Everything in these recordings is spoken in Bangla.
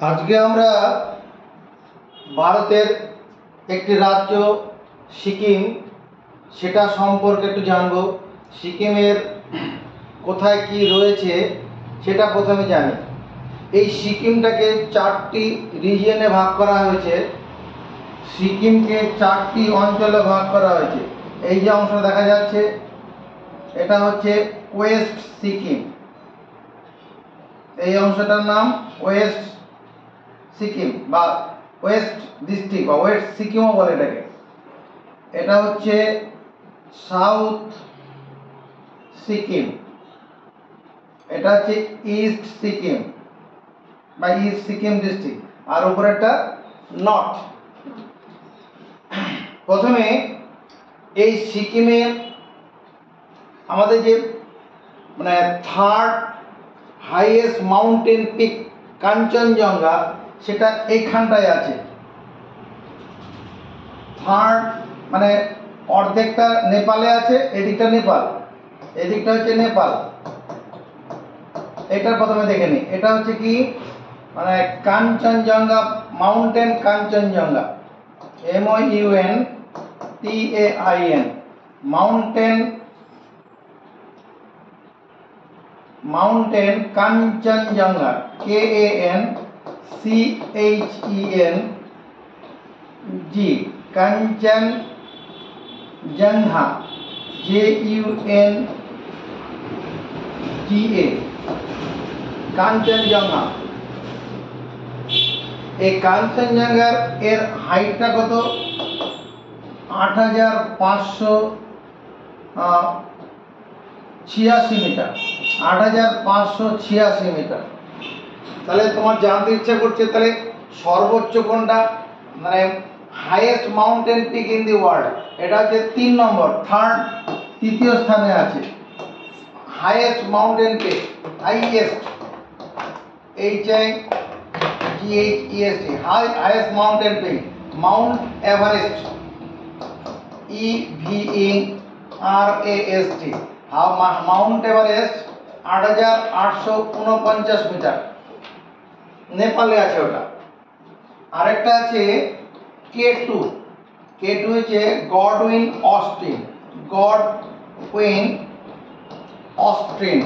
আজকে আমরা ভারতের একটি রাজ্য সিকিম সেটা সম্পর্কে একটু জানব। সিকিমের কোথায় কি রয়েছে সেটা প্রথমে জানি। এই সিকিমটাকে 4টি রিজিয়নে ভাগ করা হয়েছে। সিকিমকে 4টি অঞ্চলে ভাগ করা হয়েছে। এই যে অংশ দেখা যাচ্ছে এটা হচ্ছে ওয়েস্ট সিকিম। এই অংশটার নাম ওয়েস্ট সিকিম বা ওয়েস্ট ডিস্ট্রিক্ট বা ওয়েস্ট সিকিমও বলে এটাকে। এটা হচ্ছে সাউথ সিকিম। এটা হচ্ছে ইস্ট সিকিম বা ইস্ট সিকিম ডিস্ট্রিক্ট, আর উপরেরটা নর্থ। প্রথমে এই সিকিমের আমাদের যে third highest mountain pick Kanchenjunga সেটা এইখানটায় আছে। থার্ড অর্ধেকটা নেপালে আছে, এদিকটা নেপাল, এদিকটা হচ্ছে নেপাল। এটা প্রথমে দেখে নিই। এটা হচ্ছে কি Kanchenjunga mountain, Kanchenjunga MOUNTAIN mountain Kanchenjunga KANCHENG Kanchenjunga JUNGA Kanchenjunga. এই কাঞ্চনজঙ্ঘার এর হাইটটা কত? 8586 মিটার। 8586 মিটার। তাহলে তোমার জানতে ইচ্ছা করছে তাহলে সর্বোচ্চ কোনটা, highest mountain peak in the world? এটা হচ্ছে 3 নম্বর, তৃতীয় স্থানে আছে। Highest mountain peak, highest HIGHEST, highest mountain peak mount Everest EVERAST। Mount Everest 8849 metre, নেপালে আছে ওটা। আরেকটা আছে K2 হচ্ছে Godwin Austen AUSTIN।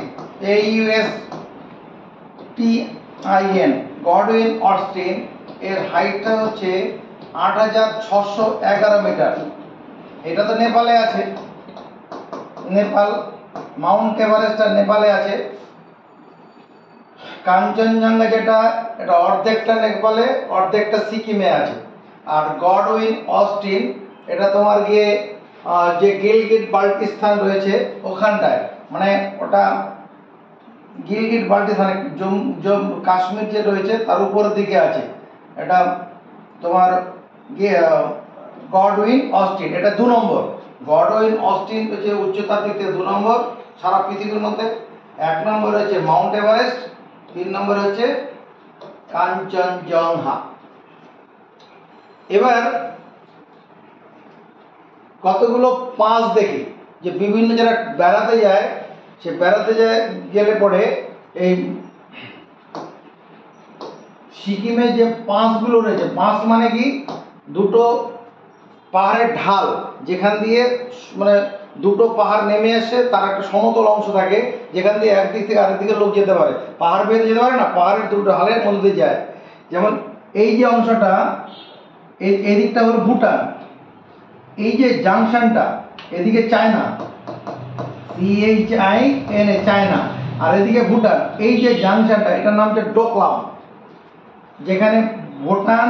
Godwin Austen এর হাইটটা হচ্ছে 8611 মিটার। এটা তো নেপালে আছে, নেপাল। মাউন্ট এভারেস্ট নেপালে আছে। কাঞ্চনজঙ্ঘা যেটা, এটা অর্ধেকটা নেপালে, অর্ধেকটা সিকিমে আছে। আর গডউইন অস্টিন এটা তোমার গিয়ে যে গিলগিট বাল্টিস্তান রয়েছে ওখানটায়, ওটা গিলগিট বাল্টিস্তান কাশ্মীর যে রয়েছে তার উপরের দিকে আছে। এটা তোমার গডউইন অস্টিন, এটা 2 নম্বর। গডউইন অস্টিন হচ্ছে উচ্চতার দিক থেকে 2 নম্বর সারা পৃথিবীর মধ্যে। 1 নম্বর হচ্ছে মাউন্ট এভারেস্ট, 3 নম্বর হচ্ছে কাঞ্চনজঙ্ঘা। এবার কতগুলো পাস দেখি যে বিভিন্ন যারা বেড়াতে যায়, সে বেড়াতে গেলে পরে এই সিকিমে যে পাসগুলো রয়েছে, পাস মানে কি দুটো পাহাড়ের ঢাল, যেখান দিয়ে দুটো পাহাড় নেমে এসে তার একটা সমতল অংশ থাকে, যেখান দিয়ে একদিক থেকে আরেক দিকে লোক যেতে পারে, পাহাড় বেয়ে যেতে পারে না, পাহাড়ের দুটো ঢালের মধ্যে দিয়ে যায়। যেমন এই যে অংশটা, এই দিকটা হলো ভুটান, এই যে জাংশনটা এদিকে চায়না, CHINA চায়না, আর এদিকে ভুটান। এই যে জাংশনটা এটার নাম হচ্ছে ডোকলাম, যেখানে ভুটান,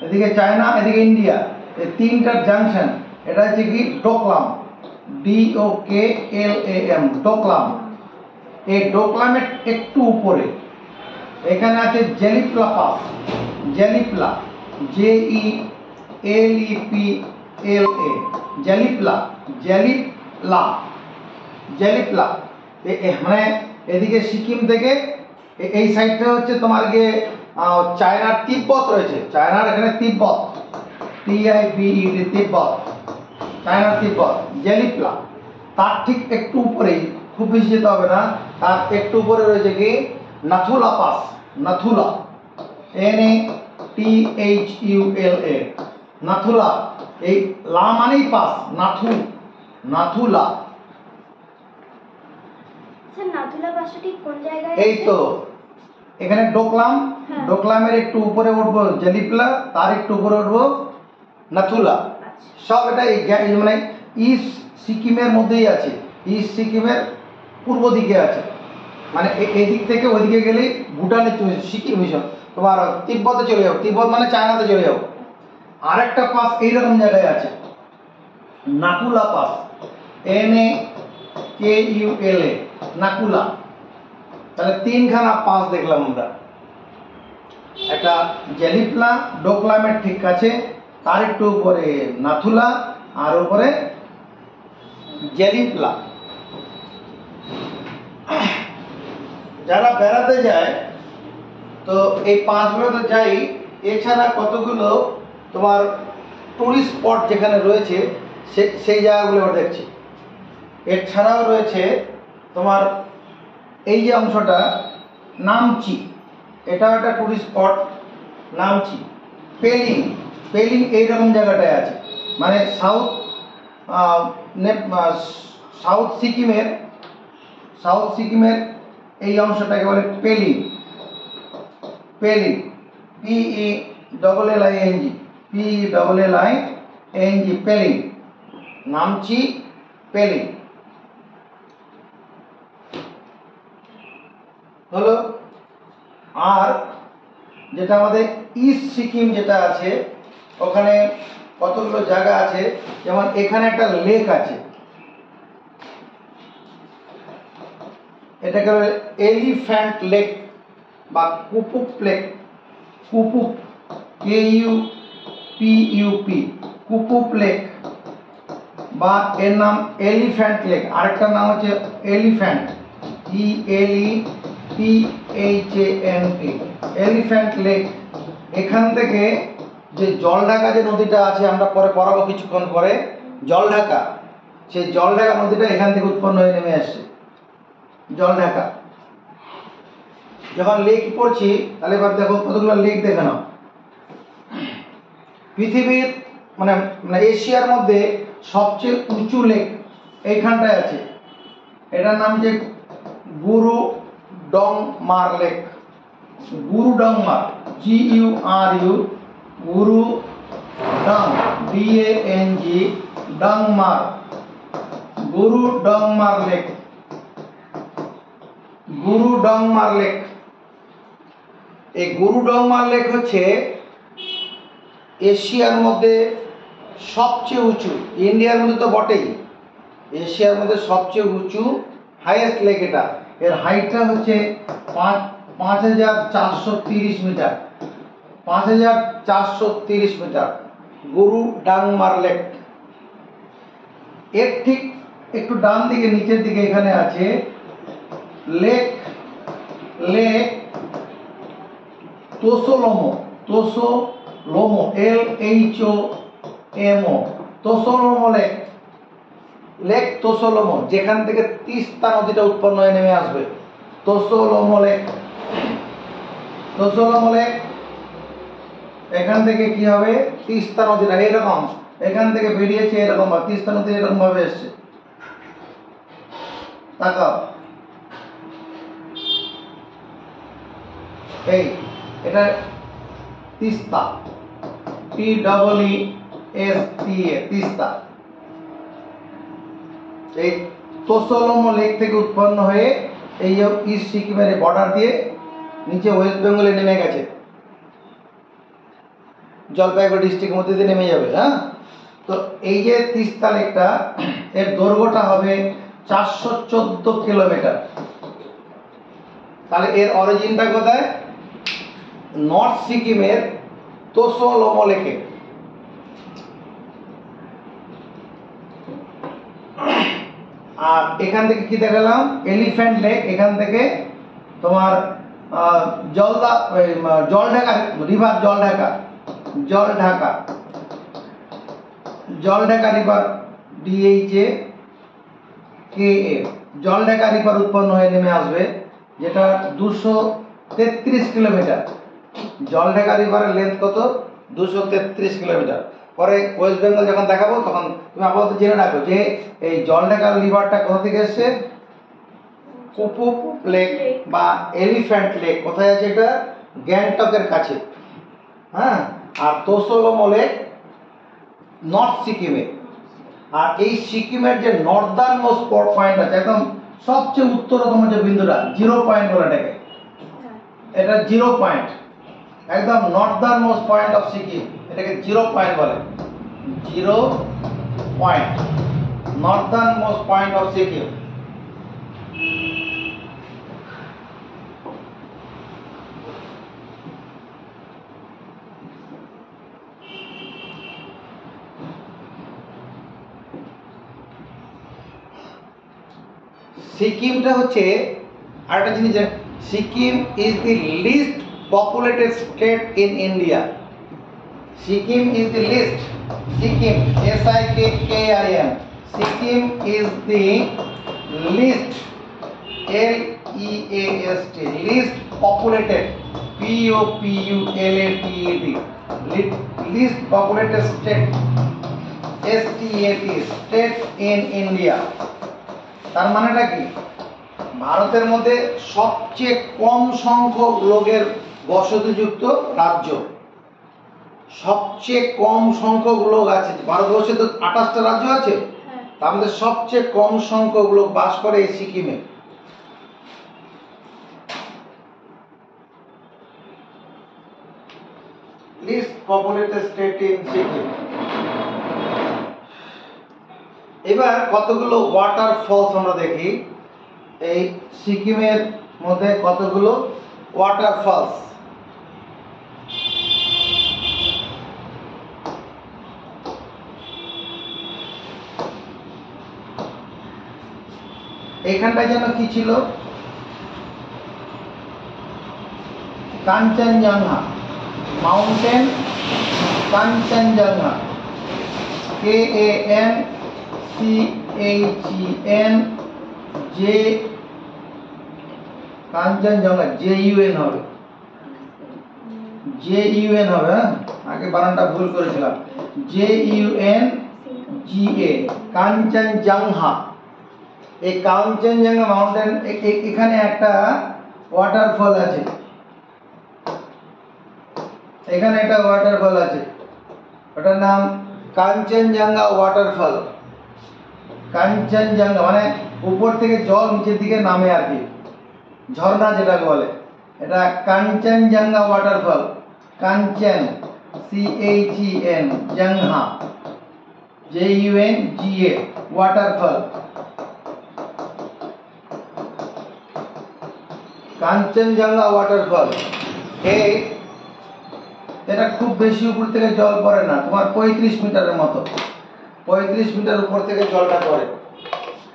এদিকে চায়না, এদিকে ইন্ডিয়া, এই তিনটার জাংশন। এটা হচ্ছে কি ডোকলাম, DOKLAM, ডোকলাম। এই ডোকলামের একটু উপরে এখানে আছে জেলিপলা পাস, জেলিপলা JELEPLA, জেলিপলা। এদিকে সিকিম থেকে এই সাইডটা হচ্ছে তোমার গিয়ে চায়নার তিব্বত রয়েছে, চায়নার এখানে তিব্বত, TIBET, তিব্বত, চায়নার তিব্বত, জেলিপলা। তার ঠিক একটু উপরেই, খুব বেশি যেতে হবে না, তার একটু উপরে রয়েছে কি নাথুলা পাস, নাথুলা। NATHULA, নাথুলা। এই লা মানেই পাস, নাথু, নাথুলা। স্যার নাথুলা পাসটি কোন জায়গায়? এই তো এখানে ডোকলাম, হ্যাঁ। ডোকলামের একটু উপরে উঠবো জেলিপলা, তার একটু উপরে উঠবো নাথুলা। আচ্ছা। সব এটা মানে ইস্ট সিকিমের মধ্যেই আছে, ইস্ট সিকিমের পূর্ব দিকে আছে, মানে এদিক থেকে ওইদিকে গেলেই ভুটানে সিকিম মিশন, তোমার তিব্বতে চলে যাও, তিব্বত মানে চায়নাতে চলে যাও। আর একটা পাস এইরকম জায়গায় আছে, নাকুলা পাস, NAKULA, নাকুলা। তাহলে তিনখানা পাস দেখলাম আমরা, একটা জেলিপলা ডোকলামের ঠিক কাছে, তার একটু উপরে নাথুলা, আর উপরে জেলিপলা। যারা বেড়াতে যায় তো এই পাঁচগুলো তো যাই, এছাড়া কতগুলো তোমার টুরিস্ট স্পট যেখানে রয়েছে সেই জায়গাগুলো আমরা দেখছি। এছাড়াও রয়েছে তোমার এই যে অংশটা নামচি, এটাও একটা টুরিস্ট স্পট, নামচি। পেলিং, পেলিং এইরকম জায়গাটায় আছে, মানে সাউথ সিকিমের, সাউথ সিকিমের এই অংশটাকে বলে পেলিং, পেলিং, PELLING, PELLING, পেলিং, নামচি, পেলিং হলো। আর যেটা আমাদের ইস্ট সিকিম যেটা আছে, ওখানে কতগুলো জায়গা আছে, যেমন এখানে একটা লেক আছে, এটাকে বলে এলিফ্যান্ট লেক বা Kupup lake, Kupup, KUPUP, Kupup lake, বা এর নাম এলিফ্যান্ট লেক। আরেকটার নাম হচ্ছে এলিফ্যান্ট, ELEPHANT, এলিফ্যান্ট লেক। এখান থেকে যে জলঢাকা যে নদীটা আছে, আমরা পরে পড়াবো কিছুক্ষণ পরে, জলঢাকা, সেই জলঢাকা নদীটা এখান থেকে উৎপন্ন হয়ে নেমে আসছে, জলঢাকা। যখন লেক পড়ছি তাহলে এবার দেখো কতগুলো লেক দেখে নাও। পৃথিবীর মানে এশিয়ার মধ্যে সবচেয়ে উঁচু লেক এইখানটায় আছে, এটার নাম যে গুরু ডংমার লেক, গুরু ডংমার, GURU, গুরু ডং, DANG, ডংমার, গুরু ডংমার লেক, গুরু ডংমার লেক। এই গুরু ডংমার লেক হচ্ছে এশিয়ার মধ্যে সবচেয়ে উঁচু, ইন্ডিয়ার মধ্যে তো বটেই, এশিয়ার মধ্যে সবচেয়ে উঁচু হাইয়েস্ট লেক এটা। এর হাইটটা হচ্ছে 5430 মিটার, 5430 মিটার, গুরু ডাংমার লেক। এর ঠিক একটু ডান দিকে নিচের দিকে এখানে আছে lake, lake Tso Lhamo, Tso Lhamo, LHOMO, Tso Lhamo lake, lake Tso Lhamo, যেখান থেকে তিস্তা নদীটা উৎপন্ন হয়ে নেমে আসবে, তোসোলোমো লেক। তোসোলোমো লেক, এখান থেকে কি হবে, তিস্তা নদীটা এরকম এখান থেকে বেরিয়েছে এরকম, তিস্তা নদী এরকম ভাবে এসছে, তাকাও, এই এটা তিস্তা, TEESTA, তিস্তা। এই তোসোলোমো লেক থেকে উৎপন্ন হয়ে এই যে ইস্ট সিকিমের বর্ডার দিয়ে নিচে ওয়েস্ট বেঙ্গলে নেমে গেছে, জলপাইগুড়ি ডিস্ট্রিক্টের মধ্যে দিয়ে নেমে যাবে। হ্যাঁ, তো এই যে তিস্তা লেকটা, এর দৈর্ঘ্যটা হবে 414 কিলোমিটার। তাহলে এর অরিজিনটা কোথায়, নর্থ সিকিমের তোসোলোমো লেকে। আর এখান থেকে কি দেখালাম, এলিফ্যান্ট লেক, এখান থেকে তোমার Jaldhaka river, Jaldhaka, Jaldhaka, Jaldhaka river, DHAKA, Jaldhaka river উৎপন্ন হয়ে নেমে আসবে, যেটা 233 কিলোমিটার, জলঢাকা রিভারের লেন্থ কত? 233 কিলোমিটার। পরে ওয়েস্ট বেঙ্গল যখন দেখাবো তখন তুমি আপাতত জেনে রাখো যে এই জলঢাকা রিভারটা কোথা থেকে এসছে। কুপুপ লেক বা এলিফ্যান্ট লেক কোথায় আছে? এটা গ্যাংটকের কাছে। হ্যাঁ, আর তোসলম লেক নর্থ সিকিমে। আর এই সিকিমের যে নর্দার্ন মোস্ট পয়েন্ট আছে, একদম সবচেয়ে উত্তরতম যে বিন্দুটা, 0 পয়েন্ট বলে এটাকে, এটা 0 পয়েন্ট, একদম northern most point of Sikkim, এটাকে 0 পয়েন্ট বলে। 0 point, northern most point of Sikkim. সিকিমটা হচ্ছে আরেকটা জিনিস, Sikkim is the least populated state in India. Sikkim is the least, Sikkim SIKKIM, Sikkim is the least LEAST, least populated POPULATED, least populated state STAT, state in India. তার মানেটা কি? ভারতের মধ্যে সবচেয়ে কম সংখ্যক লোকের বসতিযুক্ত রাজ্য, সবচেয়ে কম সংখ্যক লোক আছে। ভারতবর্ষে তো 28টা রাজ্য আছে, তার মধ্যে সবচেয়ে কম সংখ্যক লোক বাস করে এই সিকিমে। Least populated state in Sikkim. এবার কতগুলো ওয়াটারফলস আমরা দেখি। এই সিকিমের মধ্যে কতগুলো ওয়াটারফলস। এখানটায় যেন কি ছিল? Kanchenjunga, mountain Kanchenjunga, KANCHENJ, Kanchenjunga, JUN হবে, JUN হবে। হ্যাঁ, আগে বানানটা ভুল করেছিলাম। JUNGA, কাঞ্চনজঙ্ঘা। এই কাঞ্চনজঙ্ঘা মাউন্টেন, এখানে একটা ওয়াটারফল আছে, এখানে একটা ওয়াটারফল আছে, ওটার নাম কাঞ্চনজঙ্ঘা ওয়াটারফল। কাঞ্চনজঙ্ঘা মানে উপর থেকে জল নিচের দিকে নামে আর কি, ঝর্ণা যেটাকে বলে। এটা কাঞ্চনজঙ্ঘা ওয়াটারফল, কাঞ্চন CHEN, জঙ্ঘা JUNGA, ওয়াটারফল, কাঞ্চনজঙ্ঘা ওয়াটারফল। এটা খুব বেশি উপর থেকে জল পড়ে না, তোমার 35 মিটারের মতো, 35 মিটার উপর থেকে জলটা পড়ে।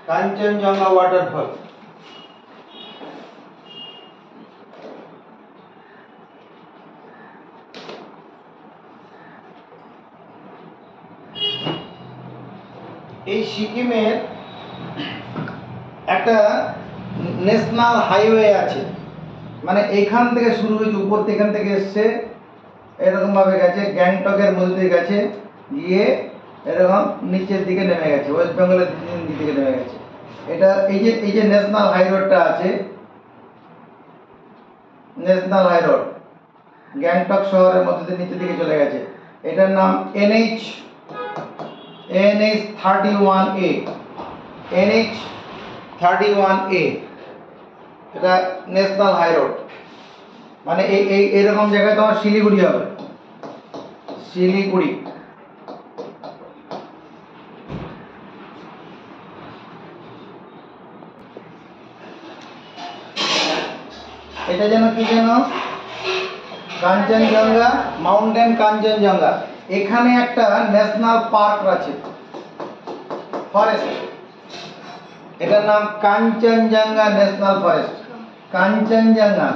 কাঞ্চনজঙ্ঘা ওয়াটারফল। এই সিকিমের একটা ন্যাশনাল হাইওয়ে আছে, মানে এখান থেকে শুরু হয়েছে, উপর থেকে এখান থেকে এসছে, এরকম ভাবে গেছে, গ্যাংটকের মধ্যে দিয়ে গেছে, গিয়ে এরকম নিচের দিকে নেমে গেছে, ওয়েস্ট বেঙ্গলের দিকে নেমে গেছে। এটা এই যে ন্যাশনাল হাই রোডটা আছে, ন্যাশনাল হাই রোড গ্যাংটক শহরের মধ্যে দিয়ে নিচের দিকে চলে গেছে। এটার নাম NH 31A, NH 31A, এটা ন্যাশনাল হাই রোড। মানে এরকম জায়গায় তোমার শিলিগুড়ি হবে, শিলিগুড়ি। এটা যেন কি যেন কাঞ্চনজঙ্ঘা, মাউন্টেন কাঞ্চনজঙ্ঘা। এখানে একটা ন্যাশনাল পার্ক আছে, ফরেস্ট, এটার নাম Kanchenjunga national forest. Kanchenjunga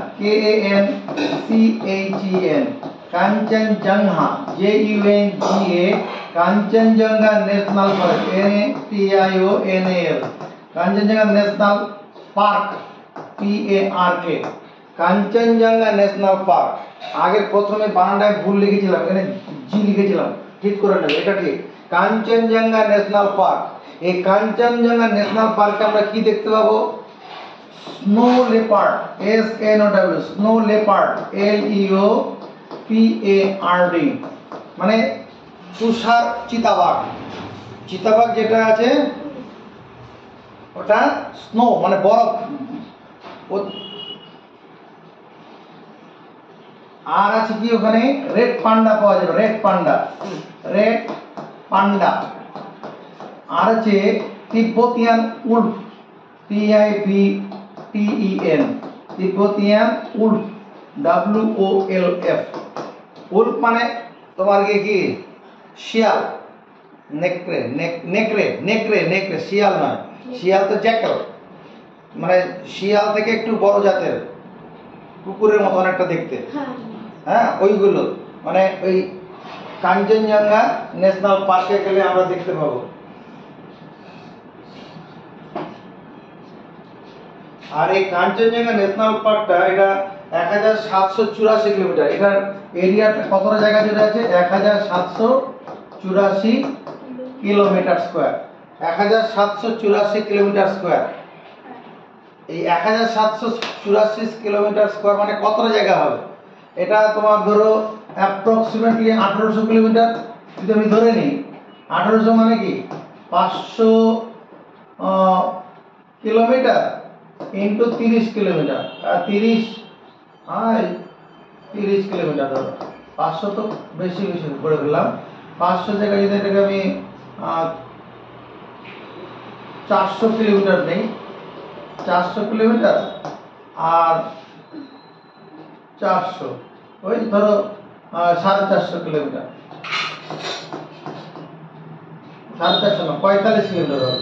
KANCHEN, Kanchenjunga JUNGA, Kanchenjunga national forest NATIONAL, Kanchenjunga national park PARK, Kanchenjunga national park. আগে প্রথমে বানানটায় ভুল লিখেছিলাম, এখানে জি লিখেছিলাম, ঠিক করে নেবে, এটা ঠিক। Kanchenjunga national park. এই কাঞ্চনজঙ্ঘা ন্যাশনাল পার্কে আমরা কি দেখতে পাবো? Snow leopard, SNOW, snow leopard, LEOPARD, মানে তুষার চিতাবাঘ। চিতাবাঘ যেটা আছে ওটা স্নো মানে বরফ। আর আছে কি ওখানে? রেড পান্ডা পাওয়া যাবে, রেড পান্ডা, রেড পান্ডা। আর আছে Tibetan wolf, TIBTEN, Tibetan wolf, WOLF। Wolf মানে তোমার কি শিয়াল, নেকড়ে, নেকড়ে, নেকড়ে, নেকড়ে, শিয়াল নয়, শিয়াল তো জ্যাকেল, মানে শিয়াল থেকে একটু বড় জাতের, কুকুরের মতো অনেকটা দেখতে। হ্যাঁ, ওইগুলো মানে ওই কাঞ্চনজঙ্ঘা ন্যাশনাল পার্কে গেলে আমরা দেখতে পাবো। আর এই কাঞ্চনজঙ্ঘা ন্যাশনাল পার্কটা, এটা 1784 কিলোমিটার। এটার এরিয়াটা কতটা জায়গা জুড়ে আছে? 1784 কিলোমিটার স্কয়ার। 1784 kilometre square. এই 1784 কিলোমিটার স্কয়ার মানে কতটা জায়গা হবে? এটা তোমার ধরো অ্যাপ্রক্সিমেটলি 1800 কিলোমিটার যদি আমি ধরে নিই। 1800 মানে কি 500 কিলোমিটার ইন্টু 30 কিলোমিটার, 30 কিলোমিটার ধরো। 500 তো বেশি বেশি করে ফেললাম। 500 জায়গায় যদি এটাকে আমি 400 কিলোমিটার নেই, 400 কিলোমিটার আর 400, ওই ধরো 450 কিলোমিটার, 450 না 45 কিলোমিটার হবে।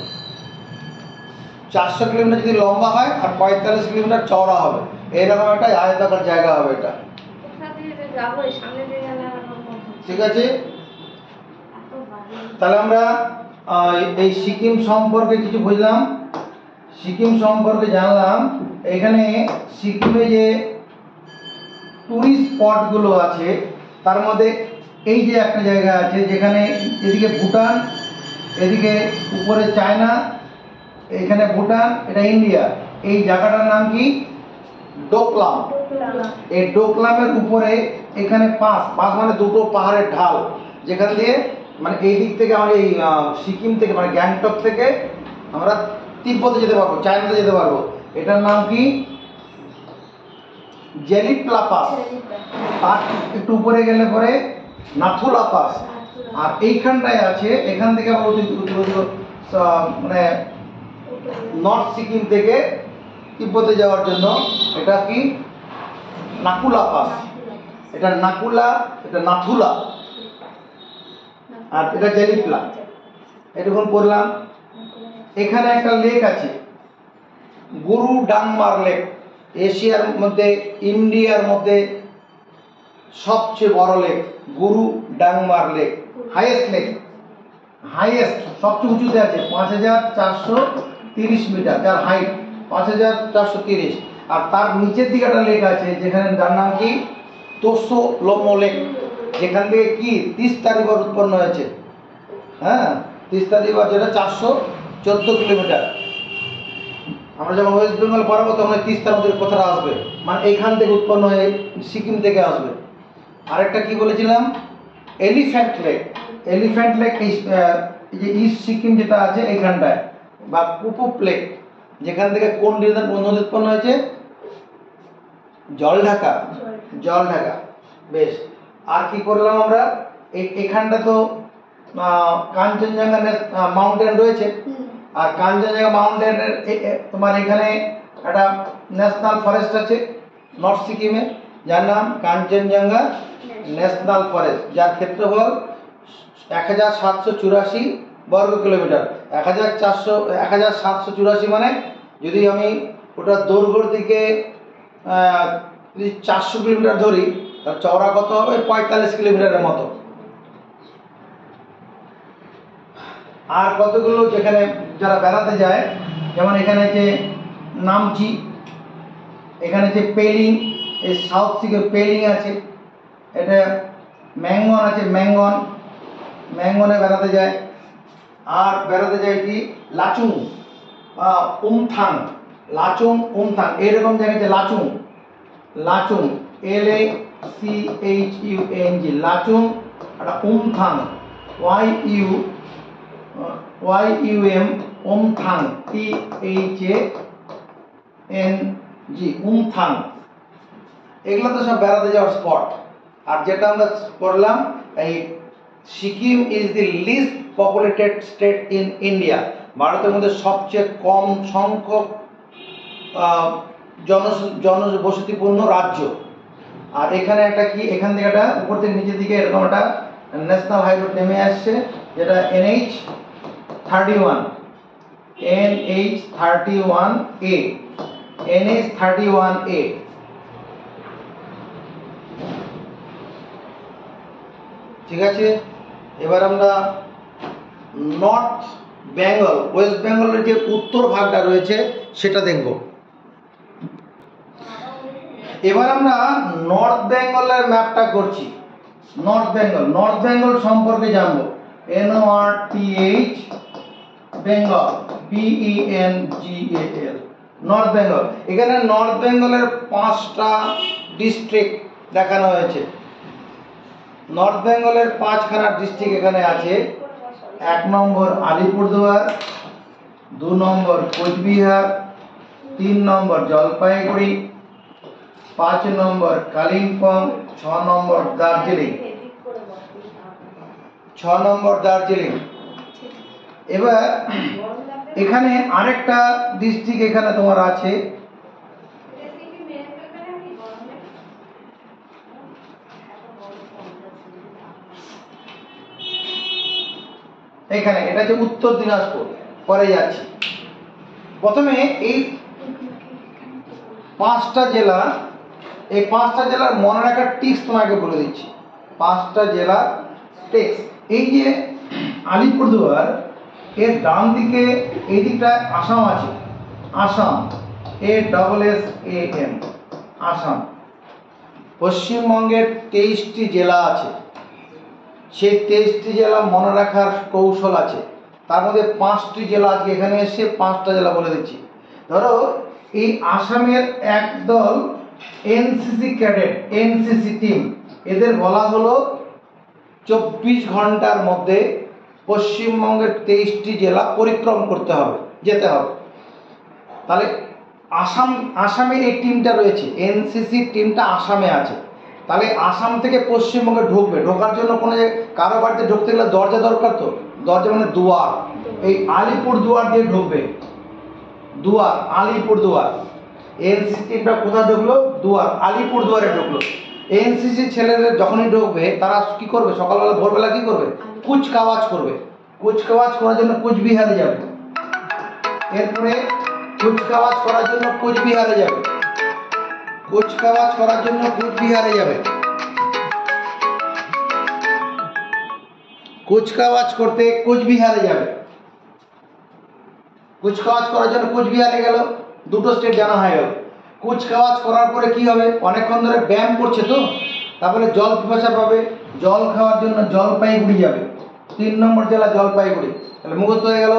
400 কিলোমিটার যদি লম্বা হয় আর 45 কিলোমিটার চওড়া হবে, এইরকম একটা আয়তাকার জায়গা হবে এটা। ঠিক আছে, তাহলে আমরা এই সিকিম সম্পর্কে কিছু বুঝলাম, সিকিম সম্পর্কে জানলাম। এখানে সিকিমে যে টুরিস্ট স্পটগুলো আছে তার মধ্যে এই যে একটা জায়গা আছে যেখানে এদিকে ভুটান, এদিকে উপরে চায়না, এখানে ভুটান, এটা ইন্ডিয়া। এই জায়গাটার নাম কি? ডোকলাম। এই ডোকলামের উপরে এখানে পাস মানে দুটো পাহাড়ের ঢাল, যেখান দিয়ে মানে এই দিক থেকে আমরা এই সিকিম থেকে মানে গ্যাংটক থেকে আমরা তিব্বতে যেতে পারবো, চায়নাতে যেতে পারবো। এটার নাম কি? জেলিপ্লা পাস। আর একটু উপরে গেলে পরে নাথুলা পাস। আর এইখানটায় আছে, এখান থেকে আমরা মানে নর্থ সিকিম থেকে তিব্বতে যাওয়ার জন্য এটা কি? নাকুলা পাস। এটা নাকুলা, এটা নাথুলা, আর এটা জেলিপ্লা। এটুকুন পড়লাম। এখানে একটা লেক আছে, গুরু ডাংমার লেক। এশিয়ার মধ্যে, ইন্ডিয়ার মধ্যে সবচেয়ে বড় লেক গুরু ডাংমার লেক, হাইয়েস্ট লেক, হাইয়েস্ট সবচেয়ে উঁচুতে আছে, 5430 মিটার, যার হাইট 5430। আর তার নিচের দিকে একটা লেক আছে যেখানে, যার নাম কি? তোসো লোমো লেক, যেখান থেকে কি তিস্তা রিভার উৎপন্ন হয়েছে। হ্যাঁ, তিস্তা রিভার, যেটা 414 কিলোমিটার। আমরা যখন ওয়েস্ট বেঙ্গল পড়াবো তখন তিস্তা নদীর কথাটা আসবে, মানে এইখান থেকে উৎপন্ন হয়ে সিকিম থেকে আসবে। আরেকটা কি বলেছিলাম? Elephant lake. এলিফ্যান্ট লেক এই যে ইস্ট সিকিম যেটা আছে এইখানটায়, বা কুপুপ লেক, যেখান থেকে কোন নদী উৎপন্ন হয়েছে? জলঢাকা, জলঢাকা। বেশ, আর কি করলাম আমরা? এখানটা তো কাঞ্চনজঙ্ঘা মাউন্টেন রয়েছে, আর কাঞ্চনজঙ্ঘা মাউন্টেনের তোমার এখানে একটা ন্যাশনাল ফরেস্ট আছে নর্থ সিকিমে, যার নাম কাঞ্চনজঙ্ঘা ন্যাশনাল ফরেস্ট, যার ক্ষেত্রফল 1784 বর্গ কিলোমিটার। 1784 মানে যদি আমি ওটা দৈর্ঘ্যর দিকে 400 কিলোমিটার ধরি, তার চওড়া কত হবে? 45 কিলোমিটারের মতো। আর কতগুলো যেখানে যারা বেড়াতে যায়, যেমন এখানে যে নামচি, এখানে যে পেলিং, এই সাউথ দিকে পেলিং আছে, এটা ম্যাঙ্গন আছে, ম্যাঙ্গনে বেড়াতে যায়। আর বেড়াতে যায় কি লাচুং, উমথাং, লাচুং উমথাং, এরকম জায়গাতে লাচুং, LACHUNG, লাচুং, আর উমথাং, YUM, উমথাং, THANG, উমথাং। এগুলো তো সব বেড়াতে যাওয়ার স্পট। আর যেটা আমরা করলাম, এই Sikkim is the least populated state in India, ভারতের মধ্যে সবচেয়ে কম সংখ্যক জনবসতিপূর্ণ রাজ্য। আর এখানে একটা কি, এখান থেকে একটা উপর থেকে নিচের দিকে এরকম একটা ন্যাশনাল হাইরোড নেমে আসছে, যেটা NH31, NH31A, NH31A। ঠিক আছে, এবার আমরা নর্থ বেঙ্গল, ওয়েস্ট বেঙ্গলের যে উত্তর ভাগটা রয়েছে সেটা দেখব। এবার আমরা নর্থ বেঙ্গলের ম্যাপটা করছি। নর্থ বেঙ্গল সম্পর্কে জানবো। NORTH Bengal, BENGAL, north Bengal. এখানে নর্থ বেঙ্গলের 5টা ডিস্ট্রিক্ট দেখানো হয়েছে। নর্থ বেঙ্গলের 5খানা ডিস্ট্রিক্ট এখানে আছে। 1 নম্বর আলিপুরদুয়ার, 2 নম্বর কোচবিহার, 3 নম্বর জলপাইগুড়ি, 5 নম্বর কালিম্পং, 6 নম্বর দার্জিলিং। এবার এখানে আরেকটা ডিস্ট্রিক্ট এখানে তোমার আছে, এখানে, এটা হচ্ছে উত্তর দিনাজপুর। পরে যাচ্ছি। প্রথমে এই 5টা জেলা, এই 5টা জেলার মনে রাখার টিপস তোমাকে বলে দিচ্ছি। 5টা জেলার টিপস, এই যে আলিপুরদুয়ার, এর ডান দিকে এই দিকটায় আসাম আছে, আসাম, ASSAM, আসাম। পশ্চিমবঙ্গের 23টি জেলা আছে। সেই 23টি জেলা মনে রাখার কৌশল আছে। তার মধ্যে 5টি জেলা আজকে এখানে এসে 5টা জেলা বলে দিচ্ছি। ধরো এই আসামের একদল NCC ক্যাডেট, NCC টিম, এদের বলা হলো 24 ঘন্টার মধ্যে পশ্চিমবঙ্গের 23টি জেলা পরিক্রম করতে হবে, যেতে হবে। তাহলে আসামে এই টিমটা রয়েছে, NCC টিমটা আসামে আছে। তাহলে আসাম থেকে পশ্চিমবঙ্গে ঢুকবে, ঢোকার জন্য কোনো কারো বাড়িতে ঢুকতে গেলে দরজা দরকার, তো দরজা মানে দুয়ার, এই আলিপুরদুয়ার দিয়ে ঢুকবে, দুয়ার, আলিপুরদুয়ার। NCC টিমটা কোথায় ঢুকলো? দুয়ার, আলিপুরদুয়ারে ঢুকলো। NCC ছেলেদের যখনই ঢুকবে তারা কি করবে? সকালবেলা ভোরবেলা কি করবে? কুচকাওয়াজ করবে। কুচকাওয়াজ করার জন্য কুচবিহারে যাবে। এরপরে কুচকাওয়াজ করার জন্য কুচবিহারে যাবে, কুচকাওয়াজ করার জন্য কুচবিহারে যাবে, কুচকাওয়াজ করতে কুচবিহারে যাবে, কুচকাওয়াজ করার জন্য কুচবিহারে গেল। 2টো স্টেট জানা হয়ে গেল। কুচকাওয়াজ করার পরে কি হবে? অনেকক্ষণ ধরে ব্যায়াম করছে তো, তারপরে জল পিপাসা পাবে, জল খাওয়ার জন্য জলপাইগুড়ি যাবে। 3 নম্বর জেলা জলপাইগুড়ি। তাহলে মুখস্থ হয়ে গেল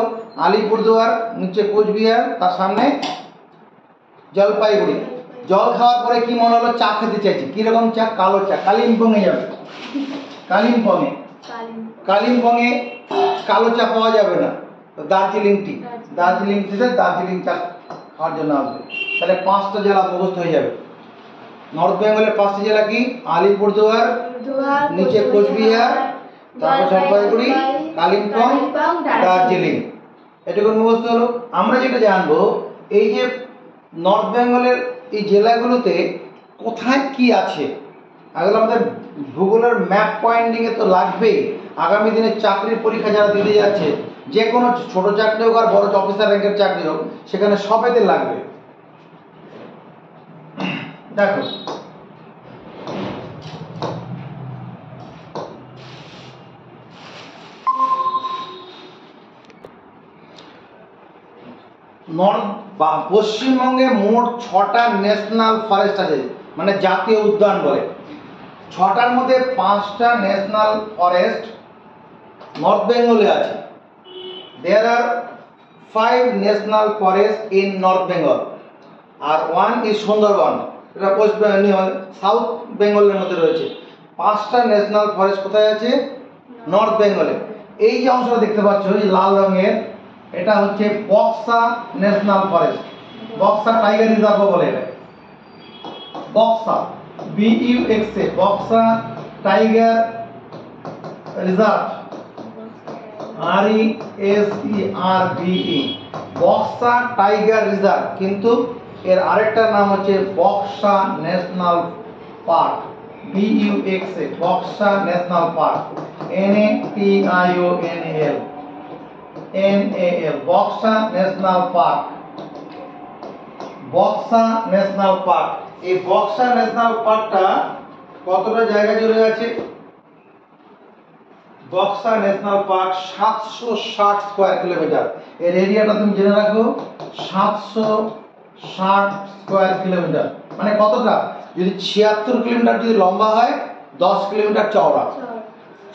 আলিপুরদুয়ার, নিচে কোচবিহার, তার সামনে জলপাইগুড়ি। জল খাওয়ার পরে কি মনে হলো? চা খেতে চাইছি। কিরকম চা? কালো চা। কালিম্পংয়ে যাবে, কালিম্পংয়ে কালো চা পাওয়া যাবে না, দার্জিলিং টি, দার্জিলিং চা খাওয়ার জন্য আসবে। তাহলে 5টা জেলা মুখস্থ হয়ে যাবে। নর্থ বেঙ্গলের 5টি জেলা কি? আলিপুরদুয়ার, নিচে কোচবিহার, তারপর জলপাইগুড়ি, কালিম্পং, দার্জিলিং। এটুকু মুখস্থ হলো। আমরা যেটা জানবো, এই যে নর্থ বেঙ্গলের এই জেলাগুলোতে কোথায় কি আছে, আসলে আমাদের ভূগোলের ম্যাপ পয়েন্টিংয়ে তো লাগবেই। আগামী দিনে চাকরির পরীক্ষা যারা দিতে যাচ্ছে, যে কোনো ছোট চাকরি হোক আর বড় অফিসার র্যাঙ্কের চাকরি হোক, সেখানে সবেতে লাগবে। দেখো নর্থ পশ্চিমবঙ্গে মোট 6টা ন্যাশনাল ফরেস্ট আছে, মানে জাতীয় উদ্যান বলে। 6টার মধ্যে 5টা ন্যাশনাল ফরেস্ট নর্থ বেঙ্গলে আছে। There are 5 national forest in north Bengal আর 1 ইজ সুন্দরবন, এটা ওয়েস্ট সাউথ বেঙ্গলের মধ্যে রয়েছে। 5টা ন্যাশনাল ফরেস্ট কোথায় আছে? নর্থ বেঙ্গলে। এই যে অংশটা দেখতে পাচ্ছ এই লাল রঙের, এটা হচ্ছে Buxa national forest, Buxa tiger reserve বলে এটা। Buxa BUXA, Buxa tiger reserve, RESERVE, Buxa tiger reserve. কিন্তু এর আরেকটা নাম হচ্ছে Buxa national park, BUXA, Buxa national park, NATIONAL, Buxa national park, Buxa national park. এই বক্সা ন্যাশনাল পার্কটা কতটা জায়গা জুড়ে আছে? Buxa national park 760 square kilometre. এর এরিয়াটা তুমি জেনে রাখো, 760 স্কয়ার কিলোমিটার। মানে কতটা? যদি 76 কিলোমিটার যদি লম্বা হয়, 10 কিলোমিটার চওড়া।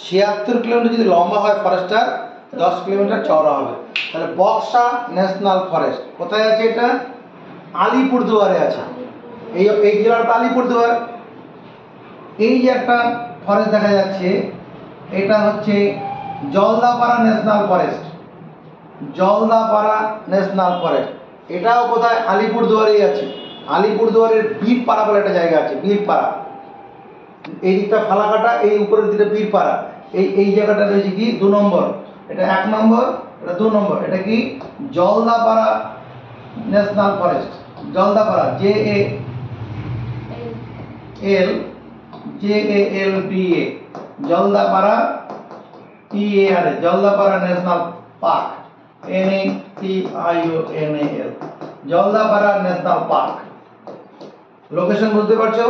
76 কিলোমিটার যদি লম্বা হয় ফরেস্টটা, 10 কিলোমিটার চওড়া হবে। তাহলে বক্সা ন্যাশনাল ফরেস্ট কোথায় আছে? এটা আলিপুরদুয়ারে আছে। এই জেলাটা আলিপুরদুয়ার। এই যে একটা ফরেস্ট দেখা যাচ্ছে, এটা হচ্ছে Jaldapara national forest, Jaldapara national forest. এটাও কোথায়? আলিপুরদুয়ারেই আছে। আলিপুরদুয়ারের বীরপাড়া বলে একটা জায়গা আছে, বীরপাড়া। এই দিকটা ফালাকাটা, এই উপরের দিকটা বীরপাড়া। এই জায়গাটা রয়েছে কি 2 নম্বর, এটা 1 নম্বর, এটা 2 নম্বর। এটা কি Jaldapara national forest, Jaldapara, JALDA, Jaldapara PAR, Jaldapara national park, NATIONAL, Jaldapara national park. Location বুঝতে পারছো?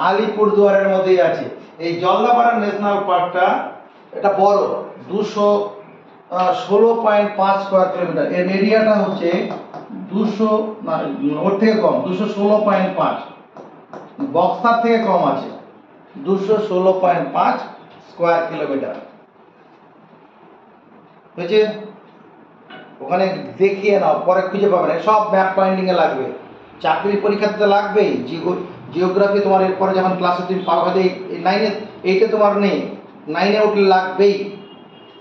আলিপুরদুয়ারের মধ্যেই আছে এই জলদাপাড়া ন্যাশনাল পার্কটা। এটা বড়, 216.5 স্কয়ার কিলোমিটার। এর এরিয়াটা হচ্ছে 200 না, ওর থেকে কম, 216.5। বক্সার থেকে কম আছে, 216.5 স্কয়ার কিলোমিটার হয়েছে। ওখানে দেখিয়ে নাও, পরে খুঁজে পাবে না, সব ম্যাপ পয়েন্টিং এ লাগবে। চাকরির পরীক্ষাতে লাগবেই। জিওগ্রাফি তোমার এরপরে যখন ক্লাসে তুমি পাবে, হয়তো 9-এ, 8-এ তোমার নেই, 9-এ উঠলে লাগবেই।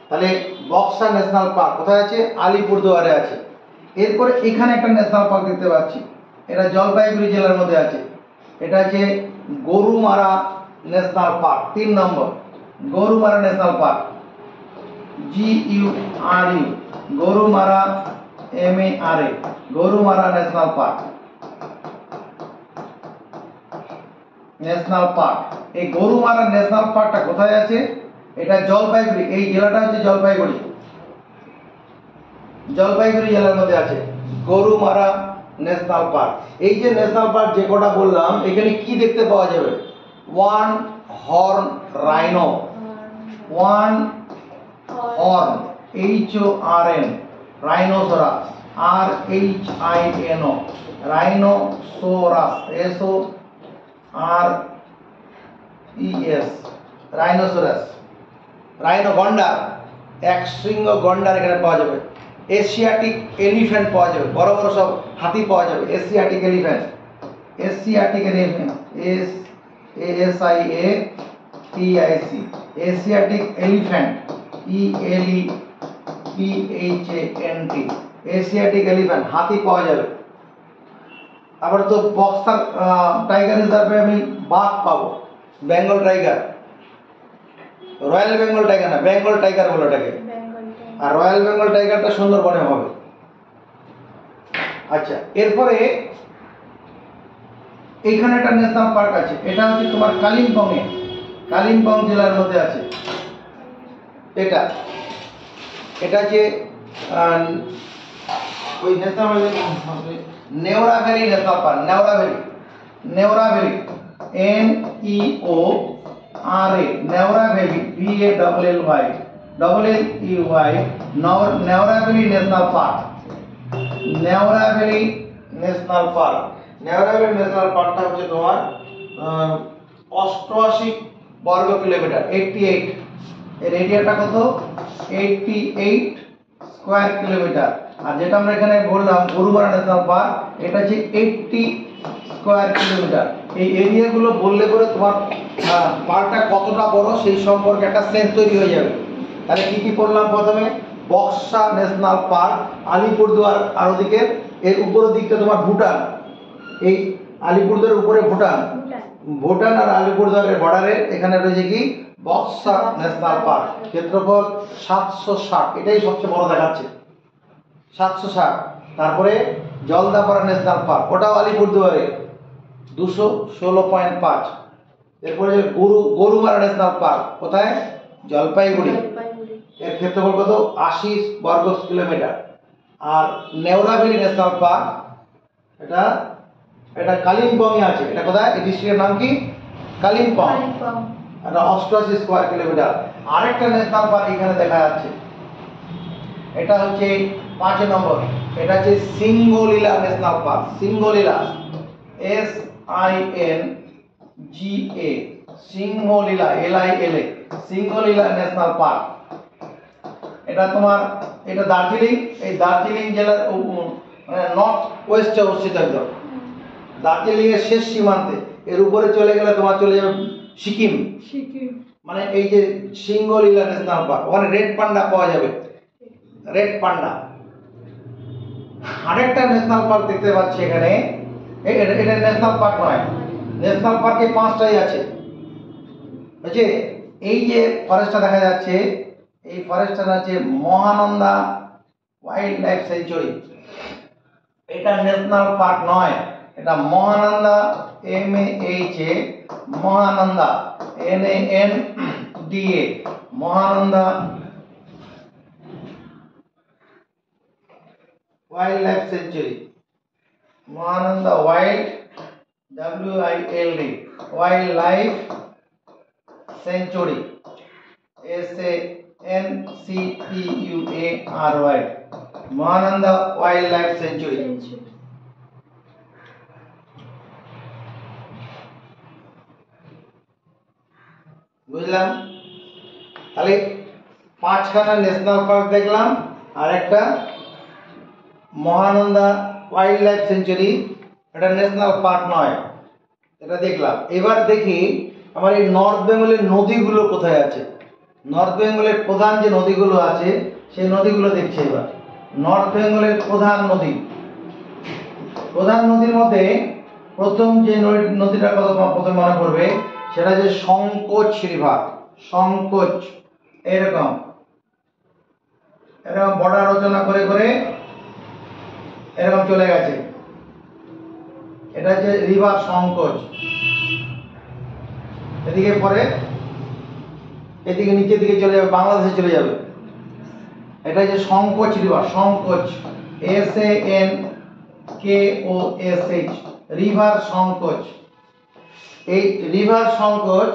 তাহলে বক্সা ন্যাশনাল পার্ক কোথায় আছে? আলিপুরদুয়ারে আছে। এরপরে এখানে একটা ন্যাশনাল পার্ক দেখতে পাচ্ছি, এটা জলপাইগুড়ি জেলার মধ্যে আছে। এটা আছে Gorumara national park, 3 number, Gorumara national park, GURU, Gorumara MARA, Gorumara national park, national park. এই গরুমারা ন্যাশনাল পার্কটা কোথায় আছে? এটা জলপাইগুড়ি, এই জেলাটা হচ্ছে জলপাইগুড়ি, জলপাইগুড়ি জেলার মধ্যে আছে গরুমারা ন্যাশনাল পার্ক। এই যে ন্যাশনাল পার্ক যে কটা বললাম, এখানে কি দেখতে পাওয়া যাবে? 1 horn rhino, 1 horn, HORN, rhinoceros, RHINO, rhinoceros, SORES, rhinoceros. Rhino গন্ডার, এক শৃঙ্গ গন্ডার এখানে পাওয়া যাবে। এশিয়াটিক এলিফ্যান্ট পাওয়া যাবে, বড় বড় সব হাতি পাওয়া যাবে। Asiatic elephant, Asiatic elephant, ASIATIC, Asiatic elephant, ELEPHANT, Asiatic elephant, হাতি পাওয়া যাবে। আবার তো বক্সার টাইগার রিজার্ভে আমি বাঘ পাবো, Bengal tiger, royal Bengal tiger না, বেঙ্গল টাইগার বলে ওটাকে। আর রয়্যাল বেঙ্গল টাইগারটা সুন্দরবনে হবে। আচ্ছা, এরপরে এইখানে একটা ন্যাশনাল পার্ক আছে, এটা হচ্ছে তোমার কালিম্পংয়ে, কালিম্পং জেলার মধ্যে আছে। এটা যে ওই national Neora valley national park, Neora valley, Neora valley, NEORA, Neora valley, VALLEY, Neora valley national park. Neora valley national park. Neora valley national পার্কটা হচ্ছে তোমার 88 বর্গ কিলোমিটার, 88। এর এরিয়াটা কত? 88 স্কয়ার কিলোমিটার। আর যেটা আমরা এখানে বললাম গরুমারা ন্যাশনাল পার্ক, এটা হচ্ছে 80 স্কয়ার কিলোমিটার। এই এরিয়াগুলো বললে করে তোমার পার্কটা কতটা বড় সেই সম্পর্কে একটা সেন্স তৈরি হয়ে যাবে। তাহলে কি কি করলাম? প্রথমে বক্সা ন্যাশনাল পার্ক, আলিপুরদুয়ার, আর ওদিকে এর উপরের দিকটা তোমার ভুটান। এই আলিপুরদুয়ারের উপরে ভুটান, ভুটান আর আলিপুরদুয়ারের বর্ডারে এখানে রয়েছে কি বক্সা ন্যাশনাল পার্ক। ক্ষেত্রফল 760, এটাই সবচেয়ে বড় দেখাচ্ছে 760। তারপরে জলদাপাড়া ন্যাশনাল পার্ক, ওটাও আলিপুরদুয়ারে 216.5। এরপরে গরুমারা ন্যাশনাল পার্ক কোথায়? জলপাইগুড়ি। এর ক্ষেত্রফল কত? 80 বর্গ কিলোমিটার। আর নেওরা ভ্যালি ন্যাশনাল পার্ক, এটা কালিম্পং এ আছে। এটা কোথায়? এই ডিস্ট্রিক্টের নাম কি? কালিম্পং। এটা 88 স্কয়ার কিলোমিটার। আরেকটা ন্যাশনাল পার্ক এখানে দেখা যাচ্ছে, এটা হচ্ছে 5 নম্বর। এটা হচ্ছে Singalila national park. Singalila, SINGA, Singalila, LILA, Singalila national park. এটা তোমার, এটা দার্জিলিং, এই দার্জিলিং জেলার মানে নর্থ ওয়েস্টে অবস্থিত। একদম দার্জিলিং এর শেষ সীমান্তে। এর উপরে চলে গেলে তোমার চলে যাবে সিকিম। মানে এই যে সিঙ্গলীলা ন্যাশনাল পার্ক, ওখানে রেড পান্ডা পাওয়া যাবে, রেড পান্ডা। আরেকটা ন্যাশনাল পার্ক দেখতে পাচ্ছি এখানে, এটা ন্যাশনাল পার্ক নয়, ন্যাশনাল পার্কে 5টাই আছে। বুঝছে? এই যে ফরেস্টটা দেখা যাচ্ছে, এই ফরেস্টটা আছে মহানন্দা ওয়াইল্ড লাইফ সেঞ্চুরি। এটা ন্যাশনাল পার্ক নয়, এটা Mahananda, MAHA, Mahananda, NANDA, Mahananda wild life century. Mahananda wild, WILD, wild life century, SANCTUARY, Mahananda wild life century. বুঝলাম? তাহলে 5খানা ন্যাশনাল পার্ক দেখলাম, আর একটা মহানন্দা ওয়াইল্ড লাইফ সেঞ্চুরি, এটা ন্যাশনাল পার্ক নয়, এটা দেখলাম। এবার দেখি আমার এই নর্থ বেঙ্গলের নদীগুলো কোথায় আছে। নর্থ বেঙ্গলের প্রধান যে নদীগুলো আছে সেই নদীগুলো দেখছি এবার। নর্থ বেঙ্গলের প্রধান নদী, প্রধান নদীর মধ্যে প্রথম যে নদীটার কথা তোমার প্রথমে মনে পড়বে সেটা যে সংকোচ রিভার। সংকোচ এরকম এরকম বর্ডার রচনা করে করে এরকম চলে গেছে, এটা যে রিভার সংকোচ। এদিকে পরে এদিকে নিচের দিকে চলে যাবে, বাংলাদেশে চলে যাবে। এটা যে সংকোচ রিভার, সংকোচ, SANKOSH, রিভার সংকোচ। এই রিভার সংকোচ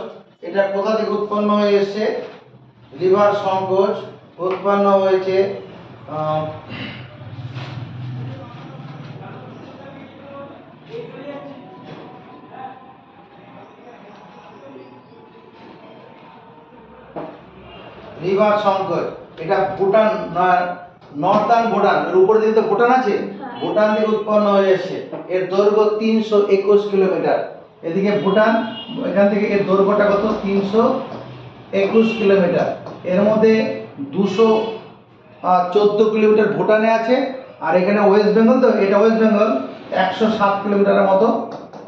এটা কোথা থেকে উৎপন্ন হয়ে এসেছে? রিভার সংকোচ উৎপন্ন হয়েছে রিভার সংকট, এটা ভুটান, নর্দার্ন ভুটান, এর উপরে দিকে তো ভুটান আছে, ভুটান থেকে উৎপন্ন হয়ে এসেছে। এর দৈর্ঘ্য 321 কিলোমিটার। এদিকে ভুটান, এখান থেকে এর দৈর্ঘ্যটা কত? 321 কিলোমিটার। এর মধ্যে 214 কিলোমিটার ভুটানে আছে, আর এখানে ওয়েস্ট বেঙ্গল, তো এটা ওয়েস্ট বেঙ্গল 107 কিলোমিটারের মতো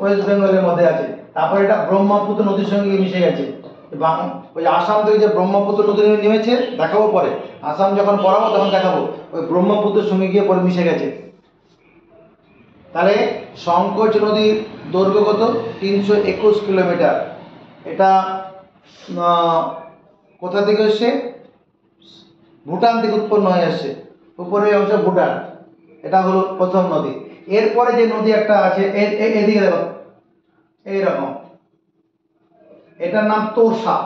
ওয়েস্ট বেঙ্গলের মধ্যে আছে। তারপর এটা ব্রহ্মপুত্র নদীর সঙ্গে মিশে গেছে। ওই আসাম থেকে যে ব্রহ্মপুত্র নদী নেমেছে দেখাবো পরে, আসাম যখন পড়াবো তখন দেখাবো, ওই ব্রহ্মপুত্রের সঙ্গে গিয়ে পরে মিশে গেছে। তাহলে সংকোচ নদীর দৈর্ঘ্য কত? 321 কিলোমিটার। এটা কোথা থেকে এসছে? ভুটান থেকে উৎপন্ন হয়ে আসছে, উপরের অংশ ভুটান। এটা হলো প্রথম নদী। এরপরে যে নদী একটা আছে এদিকে দেখো, এইরকম, এটার নাম তোরসা।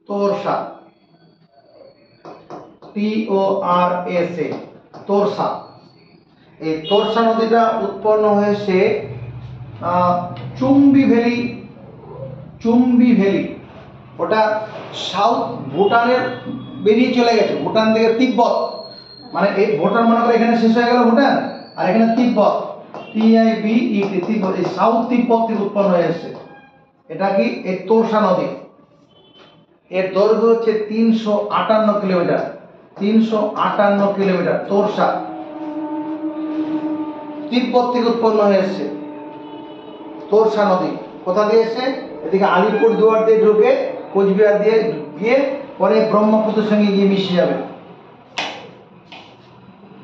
তোরসা, TORSA, তোরসা। এই তোরসা নদীটা উৎপন্ন হয়েছে চুম্বি ভ্যালি, চুম্বি ভ্যালি। ওটা সাউথ ভুটানের বেরিয়ে চলে গেছে, ভুটান থেকে তিব্বত, মানে এই ভুটান মনে করে এখানে শেষ হয়ে গেল ভুটান, আর এখানে তিব্বত, TIBET, তিব্বত, এই সাউথ তিব্বত থেকে উৎপন্ন হয়ে এসেছে। এটা কি এই তোরসা নদী। এর দৈর্ঘ্য হচ্ছে 358 কিলোমিটার, 358 কিলোমিটার। তোরসা তিব্বত থেকে উৎপন্ন হয়ে এসেছে। তোরসা নদী কোথা দিয়ে এসছে? এদিকে আলিপুরদুয়ার দিয়ে ঢুকে কোচবিহার দিয়ে গিয়ে পরে ব্রহ্মপুত্রের সঙ্গে গিয়ে মিশে যাবে।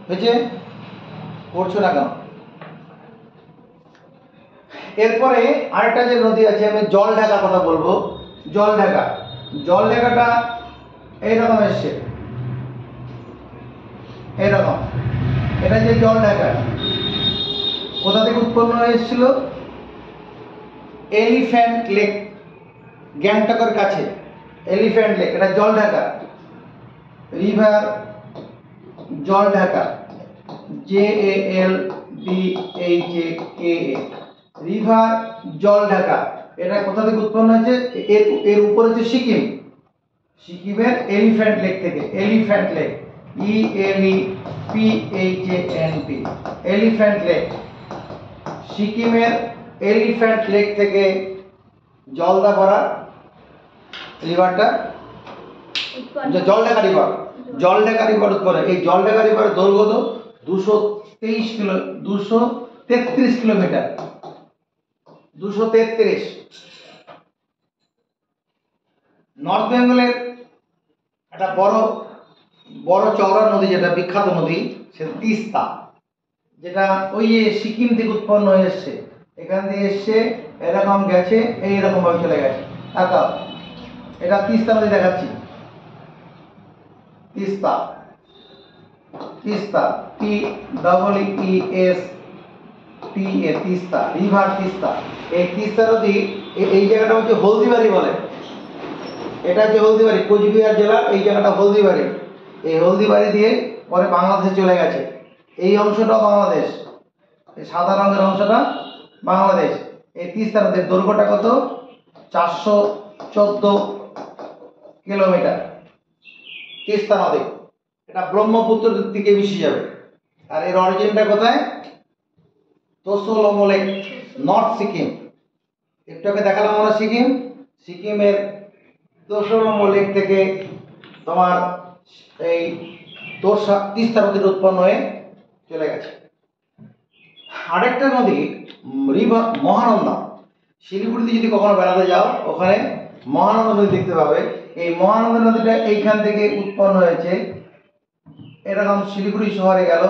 হয়েছে? পড়ছো না কেন? এরপরে আরেকটা যে নদী আছে, আমি জলঢাকা কথা বলবো। জলঢাকা, জলঢাকাটা এইরকম এসছে, এইরকম। এটা যে জলঢাকা কোথা থেকে উৎপন্ন হয়েছিল? এলিফ্যান্ট লেক, গ্যাংটকের কাছে এলিফ্যান্ট লেক। এটা Jaldhaka, river Jaldhaka, JALDHAKA, river Jaldhaka. এটা কোথা থেকে উৎপন্ন হয়েছে? এর উপর হচ্ছে সিকিম, সিকিমের এলিফ্যান্ট লেক থেকে। Elephant lake, ELEPHANT, elephant lake. সিকিমের এলিফ্যান্ট লেক থেকে জলদা ভরা রিভারটা, জলঢাকা রিভার, জলঢাকা রিভার উৎপন্ন। এই জলঢাকা রিভারের দৈর্ঘ্য তো 233 কিলোমিটার, 233। নর্থ বেঙ্গলের একটা বড় বড় চওড়া নদী, যেটা বিখ্যাত নদী, সেটা তিস্তা, যেটা ওই যে সিকিম থেকে উৎপন্ন হয়ে এসছে। এখান থেকে এসছে, এরকম গেছে, এইরকম ভাবে চলে গেছে। তাকাও, এটা তিস্তা নদী দেখাচ্ছি। Teesta, Teesta, TEESTA, Teesta, river Teesta. এই তিস্তা নদী, এই জায়গাটা হচ্ছে হলদিবাড়ি বলে। এটা হচ্ছে হলদিবাড়ি, কোচবিহার জেলার এই জায়গাটা হলদিবাড়ি। এই হলদিবাড়ি দিয়ে পরে বাংলাদেশে চলে গেছে। এই অংশটাও বাংলাদেশ, এই সাদা রঙের অংশটা বাংলাদেশ। এই তিস্তা নদীর দৈর্ঘ্যটা কত? 414 কিলোমিটার। তিস্তা নদী, এটা ব্রহ্মপুত্রের দিকে মিশে যাবে। আর এর অরিজিনটা কোথায়? তোসো লেক, নর্থ সিকিম। একটু আগে দেখালাম আমরা সিকিম, সিকিমের তোসো লেক থেকে তোমার এই তোরসা তিস্তা নদীর উৎপন্ন হয়ে চলে গেছে। আরেকটা নদী রিভার মহানন্দা। শিলিগুড়িতে যদি কখনো বেড়াতে যাও, ওখানে মহানন্দা নদী দেখতে পাবে। এই মহানন্দা নদীটা এইখান থেকে উৎপন্ন হয়েছে, এরকম শিলিগুড়ি শহরে গেল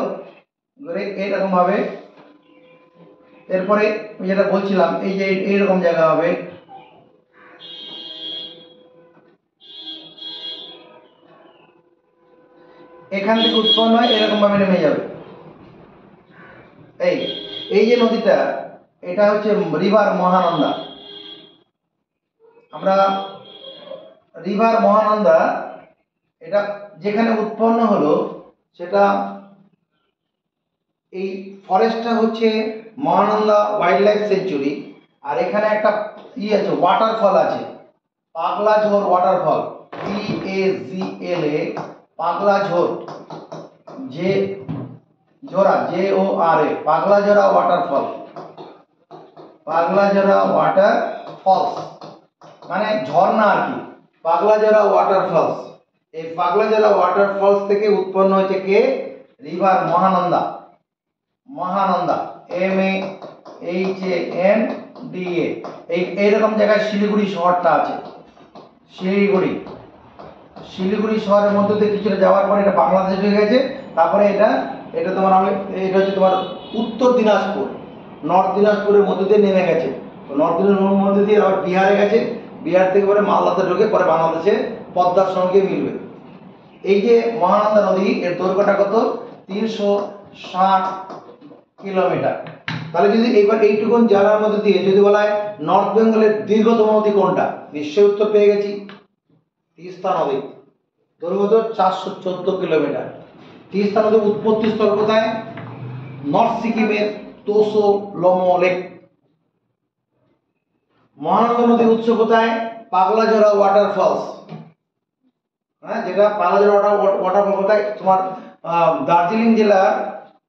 ঘুরে এইরকম ভাবে। এরপরে যেটা বলছিলাম, এই যে এইরকম জায়গা হবে, এখান থেকে উৎপন্ন হয়, এরকম ভাবে নেমে যাবে। এই এই যে নদীটা, এটা হচ্ছে রিভার মহানন্দা। আমরা রিভার মহানন্দা, এটা যেখানে উৎপন্ন হলো সেটা এই ফরেস্টটা হচ্ছে মহানন্দা ওয়াইল্ড লাইফ সেঞ্চুরি। আর এখানে একটা আছে, ওয়াটারফল আছে, পাগলা ঝোর ওয়াটারফল, PAGLA, পাগলা ঝোর, JORA, পাগলা জোড়া ওয়াটারফল, পাগলা জোড়া ওয়াটার ফলস, মানে ঝর্ণা আর কি, পাগলা জোড়া ওয়াটার ফলস। এই পাগলা জোড়া ওয়াটার ফলস থেকে উৎপন্ন হয়েছে কে? রিভার মহানন্দা। মহানন্দা, MAHANDA। এইরকম জায়গায় শিলিগুড়ি শহরটা আছে। শিলিগুড়ি, শিলিগুড়ি শহরের মধ্যে দিয়ে কিছুটা যাওয়ার পরে এটা বাংলাদেশ হয়ে গেছে। তারপরে এটা তোমার এটা হচ্ছে তোমার উত্তর দিনাজপুর, নর্থ দিনাজপুরের মধ্যে দিয়ে নেমে গেছে। নর্থ দিনাজপুরের মধ্যে দিয়ে আবার বিহারে গেছে, বিহার থেকে পরে মালদাতে ঢুকে পরে বাংলাদেশে পদ্মার সঙ্গে মিলবে। এই যে মহানন্দা নদী, এর দৈর্ঘ্যটা কত? 360 কিলোমিটার। তাহলে যদি এইবার এইটুকুন জেলার মধ্যে দিয়ে যদি বলা হয় নর্থ বেঙ্গলের দীর্ঘতম নদী কোনটা, নিশ্চয়ই উত্তর পেয়ে গেছি, তিস্তা নদী। দৈর্ঘ্য 414 কিলোমিটার। তিস্তা নদীর উৎপত্তি স্থল কোথায়? নর্থ সিকিমের তোসো লোমো লেক। মহানন্দা নদীর উৎস কোথায়? পাগলাঝোড়া ওয়াটারফলস। হ্যাঁ, যেটা পাগলাঝোড়া ওয়াটারফল কোথায়? তোমার দার্জিলিং জেলার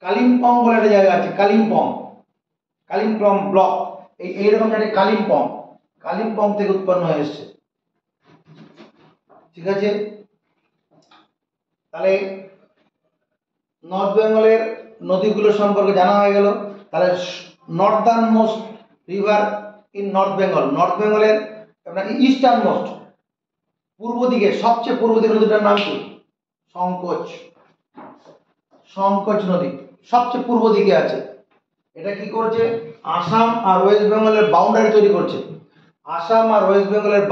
কালিম্পং বলে একটা জায়গা আছে, কালিম্পং ব্লক, এইরকম একটা কালিম্পং থেকে উৎপন্ন হয়ে এসছে। ঠিক আছে, তাহলে নর্থ বেঙ্গলের নদীগুলো সম্পর্কে জানা হয়ে গেল। তাহলে Northern most river in north বেঙ্গলের আপনার ইস্টার্ন মোস্ট, পূর্ব দিকে সবচেয়ে পূর্ব দিকে নদীটার নাম কি? সংকোচ নদী সবচেয়ে পূর্ব দিকে আছে। এটা কি করছে? আসাম আর ওয়েস্ট বেঙ্গলের বাউন্ডারি তৈরি করছে। আসাম আর ওয়েস্ট বেঙ্গলের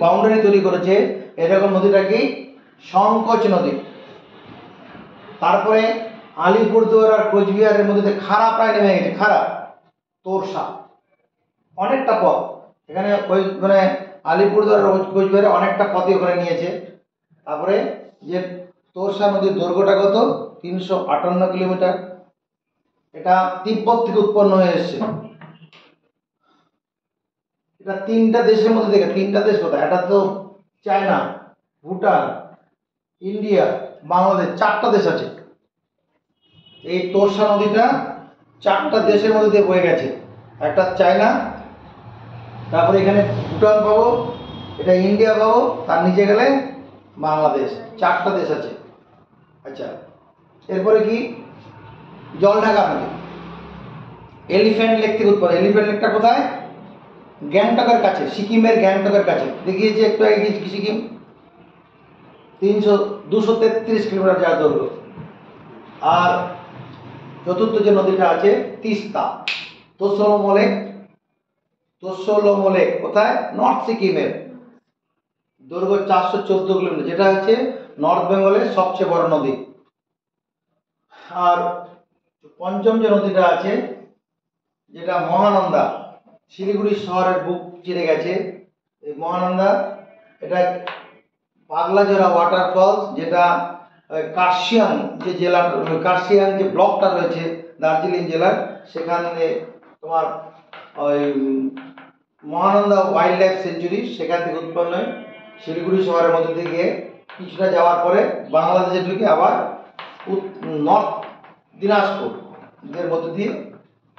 বাউন্ডারি তৈরি করেছে এরকম নদীটা কি? সংকোচ নদী। তারপরে আলিপুরদুয়ার আর কোচবিহারের মধ্যে খাড়া প্রায় নেমে গেছে, তোরসা অনেকটা পথ এখানে, মানে আলিপুরদুয়ার কোচবিহারে অনেকটা পথই ওখানে নিয়েছে। তারপরে যে তোরসা নদীর দৈর্ঘ্যটা কত? 358 কিলোমিটার। এটা তিব্বত থেকে উৎপন্ন হয়ে এসছে। এটা তিনটা দেশের মধ্যে থেকে, তিনটা দেশ কোথায়? এটা তো চায়না, ভুটান, ইন্ডিয়া, বাংলাদেশ, চারটা দেশ আছে। এই তোরসা নদীটা চারটা দেশের মধ্যে দিয়ে বয়ে গেছে। একটা চায়না, তারপরে এখানে ভুটান পাবো, এটা ইন্ডিয়া পাবো, তার নিচে গেলে বাংলাদেশ, চারটা দেশ আছে। আচ্ছা, এরপরে কি? জলঢাকা নদী, এলিফ্যান্ট লেক থেকে উৎপন্ন। এলিফ্যান্ট লেকটা কোথায়? গ্যাংটকের কাছে, সিকিমের গ্যাংটকের কাছে। দেখিয়েছি একটু আগে সিকিম, 233 কিলোমিটার যার দৈর্ঘ্য। আর চতুর্থ যে নদীটা আছে তিস্তা, তোসো লোমো লেক কোথায়? নর্থ সিকিমের, দৈর্ঘ্য 414 কিলোমিটার, যেটা হচ্ছে নর্থ বেঙ্গলের সবচেয়ে বড় নদী। আর পঞ্চম যে নদীটা আছে যেটা মহানন্দা, শিলিগুড়ি শহরের বুক চিরে গেছে এই মহানন্দা। এটা পাগলাঝোড়া ওয়াটারফলস, যেটা কার্শিয়াং যে জেলা, কার্শিয়াং যে ব্লকটা রয়েছে দার্জিলিং জেলার, সেখানে তোমার ওই মহানন্দা ওয়াইল্ড লাইফ সেঞ্চুরি, সেখান থেকে উৎপন্ন হয়। শিলিগুড়ি শহরের মধ্যে দিয়ে কিছুটা যাওয়ার পরে বাংলাদেশে ঢুকে আবার নর্থ দিনাজপুর এর মধ্যে দিয়ে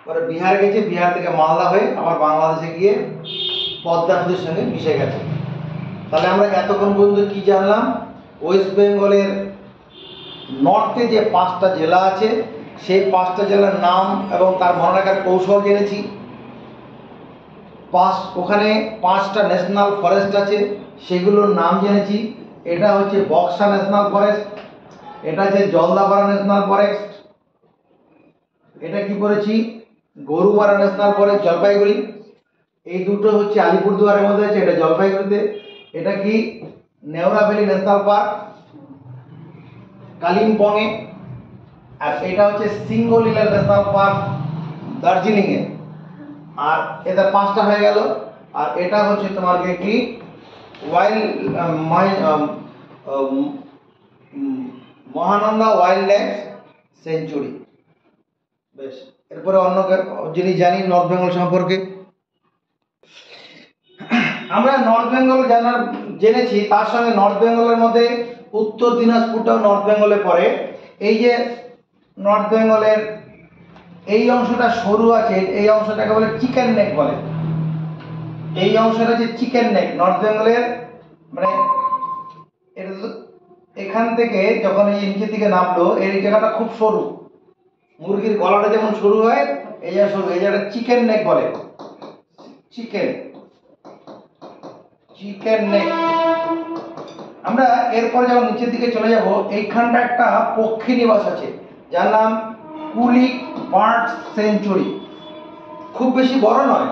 পরে বিহারে গেছে, বিহার থেকে মালদা হয়ে আবার বাংলাদেশে গিয়ে পদ্মা নদীর সঙ্গে মিশে গেছে। তাহলে আমরা এতক্ষণ পর্যন্ত কি জানলাম? ওয়েস্ট বেঙ্গলের নর্থে যে 5টা জেলা আছে সেই 5টা জেলার নাম এবং তার মনে রাখার কৌশল জেনেছি। ওখানে 5টা ন্যাশনাল ফরেস্ট আছে, সেগুলোর নাম জেনেছি। এটা হচ্ছে বক্সা ন্যাশনাল ফরেস্ট, এটা হচ্ছে জলদাপাড়া ন্যাশনাল ফরেস্ট, এটা কি করেছি গরুমারা ন্যাশনাল ফরেস্ট জলপাইগুড়ি, এই দুটো হচ্ছে আলিপুরদুয়ারের মধ্যে আছে, এটা জলপাইগুড়িতে। এটা কি নেওরা ভ্যালি ন্যাশনাল পার্ক কালিম্পংয়ে, আর এটা হচ্ছে সিঙ্গলিলা ন্যাশনাল পার্ক দার্জিলিংয়ে। আর এটা 5টা হয়ে গেল। আর এটা হচ্ছে তোমার কি মহানন্দা ওয়াইল্ড লাইফ সেঞ্চুরি। বেশ, এরপরে অন্য যিনি জানি নর্থ বেঙ্গল সম্পর্কে, আমরা নর্থ বেঙ্গল জেনেছি, তার সঙ্গে নর্থ বেঙ্গলের মধ্যে উত্তর দিনাজপুরটাও নর্থ বেঙ্গলে পড়ে। এই যে নর্থ বেঙ্গলের এই অংশটা সরু আছে, এই অংশটাকে বলে চিকেন নেক বলে। এই অংশটা হচ্ছে চিকেন নেক নর্থ বেঙ্গলের, মানে এটা এখান থেকে যখন এই নিচের দিকে নামলো এই জায়গাটা খুব সরু, মুরগির গলাটা যেমন সরু হয় এই জায়গা সরু, এই জায়গাটা চিকেন নেক বলে। Chicken neck. আমরা এরপরে যখন নিচের দিকে চলে যাব, এইখানটা একটা পক্ষী নিবাস আছে যার নাম কুলিক বার্ড সেঞ্চুরি। খুব বেশি বড় নয়,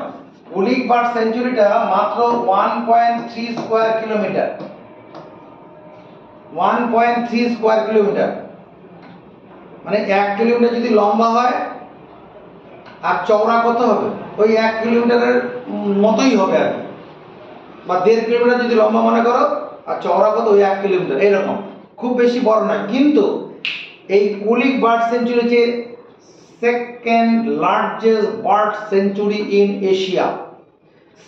কুলিক বার্ড সেঞ্চুরিটা মাত্র 1.3 স্কয়ার কিলোমিটার, 1.3 স্কয়ার কিলোমিটার, মানে 1 কিলোমিটার যদি লম্বা হয় আর চওড়া কত হবে? ওই 1 কিলোমিটারের মতোই হবে আর কি, বা 1.5 কিলোমিটার যদি লম্বা মনে করো আর চওড়া কত? ওই 1 কিলোমিটার, এরকম। খুব বেশি বড় নয়, কিন্তু এই কুলিক বার্ড সেঞ্চুরি হচ্ছে second largest bird sanctuary in Asia,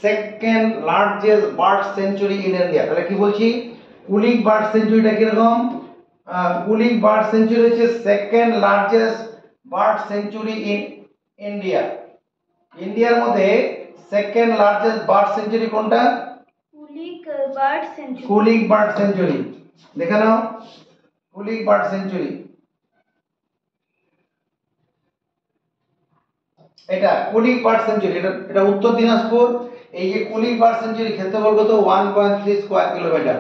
second largest bird sanctuary in India. তাহলে কি বলছি, কুলিক বার্ড সেঞ্চুরিটা কিরকম, কুলিক বার্ড সেঞ্চুরি হচ্ছে second largest bird sanctuary in India. ইন্ডিয়ার মধ্যে সেকেন্ড লার্জেস্ট বার্ড সেঞ্চুরি কোনটা, Kulik bird century. Kulik bird century, দেখে নাও কুলিক বার্ড সেঞ্চুরি, এটা কুলিক বার্ড সেঞ্চুরি, এটা উত্তর দিনাজপুর। এই যে কুলিক বার্ড সেঞ্চুরি ক্ষেত্রফল কত 1.3 স্কয়ার কিলোমিটার।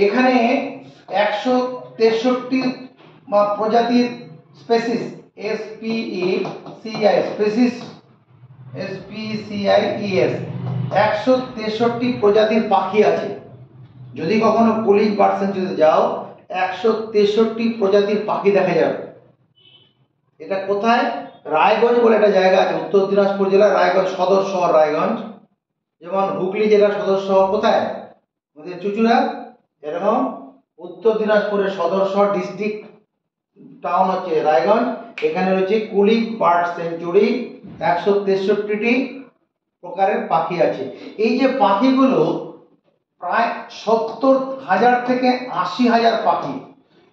এখানে 163 প্রজাতির স্পেসিস, SPECI স্পেসিস, SPECIES 163 প্রজাতির পাখি আছে। যদি কখনো কুলিক বার্ড সেঞ্চুরিতে যাও 163 প্রজাতির পাখি দেখা যাবে। এটা কোথায়, রায়গঞ্জ বলে একটা জায়গা আছে, উত্তর দিনাজপুর জেলার রায়গঞ্জ সদর শহর রায়গঞ্জ। যেমন হুগলি জেলার সদর শহর কোথায়, আমাদের চুঁচুড়া, এরকম উত্তর দিনাজপুরের সদর শহর ডিস্ট্রিক্ট টাউন হচ্ছে রায়গঞ্জ। এখানে রয়েছে কুলিক বার্ড সেঞ্চুরি, 163টি প্রকারের পাখি আছে। এই যে পাখিগুলো প্রায় 70,000 থেকে 80,000 পাখি,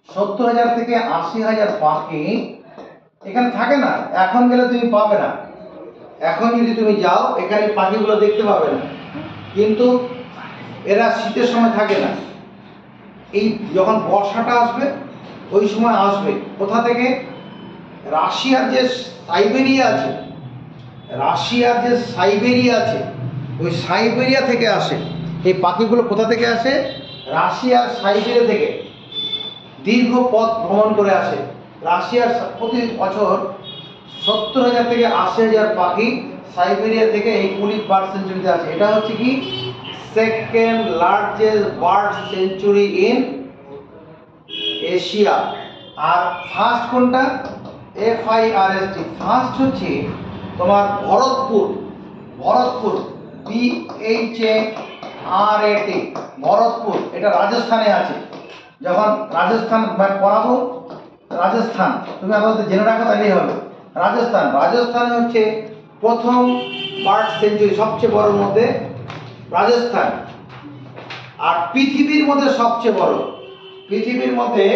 70,000 থেকে 80,000 পাখি এখানে থাকে না। এখন গেলে তুমি পাবে না, এখন যদি তুমি যাও এখানে পাখিগুলো দেখতে পাবে না, কিন্তু এরা শীতের সময় থাকে না। এই যখন বর্ষাটা আসবে ওই সময় আসবে। কোথা থেকে, রাশিয়ার যে সাইবেরিয়া আছে, রাশিয়ার যে সাইবেরিয়া আছে ওই সাইবেরিয়া থেকে আসে এই পাখিগুলো। কোথা থেকে আসে, রাশিয়ার সাইবেরিয়া থেকে দীর্ঘ পথ ভ্রমণ করে আসে। রাশিয়ার প্রতি বছর 70,000 থেকে 80,000 পাখি সাইবেরিয়া থেকে এই কুলিক বার্ড সেঞ্চুরিতে আসে। এটা হচ্ছে কি second largest bird sanctuary in Asia. আর ফার্স্ট কোনটা, FIRST, ফার্স্ট হচ্ছে তোমার ভরতপুর, ভরতপুর BHARAT, ভরতপুর, এটা রাজস্থানে আছে। যখন রাজস্থান পড়াবো, রাজস্থান তুমি আমাদের জেনে রাখো তাহলেই হবে। রাজস্থান, রাজস্থানে হচ্ছে প্রথম বার্ড সেঞ্চুরি, সবচেয়ে বড় মধ্যে রাজস্থান। আর পৃথিবীর মধ্যে সবচেয়ে বড়, পৃথিবীর মধ্যে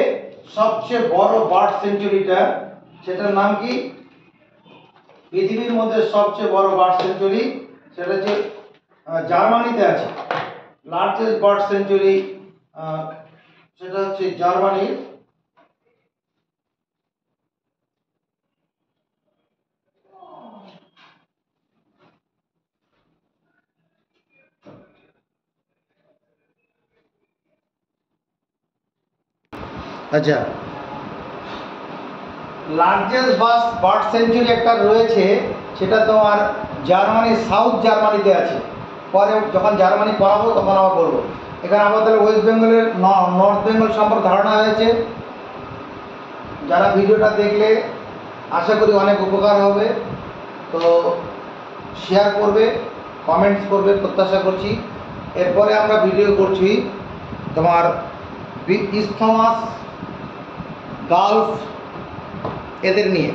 সবচেয়ে বড় বার্ড সেঞ্চুরিটা, সেটার নাম কি, পৃথিবীর মধ্যে সবচেয়ে বড় বার্ড সেঞ্চুরি সেটা হচ্ছে জার্মানিতে আছে। লার্জেস্ট বার্ড সেঞ্চুরি সেটা হচ্ছে জার্মানির। আচ্ছা, লার্জেস্ট বার্ড সেঞ্চুরি একটা রয়েছে, সেটা তোমার জার্মানির সাউথ জার্মানিতে আছে। পরে যখন জার্মানি পড়াবো তখন আবার বলবো। এখানে আমাদের ওয়েস্ট বেঙ্গলের নর্থ বেঙ্গল সম্পর্কে ধারণা হয়েছে। যারা ভিডিওটা দেখলে আশা করি অনেক উপকার হবে, তো শেয়ার করবে, কমেন্টস করবে প্রত্যাশা করছি। এরপরে আমরা ভিডিও করছি তোমার ইসথমাস, গালফ এদের নিয়ে।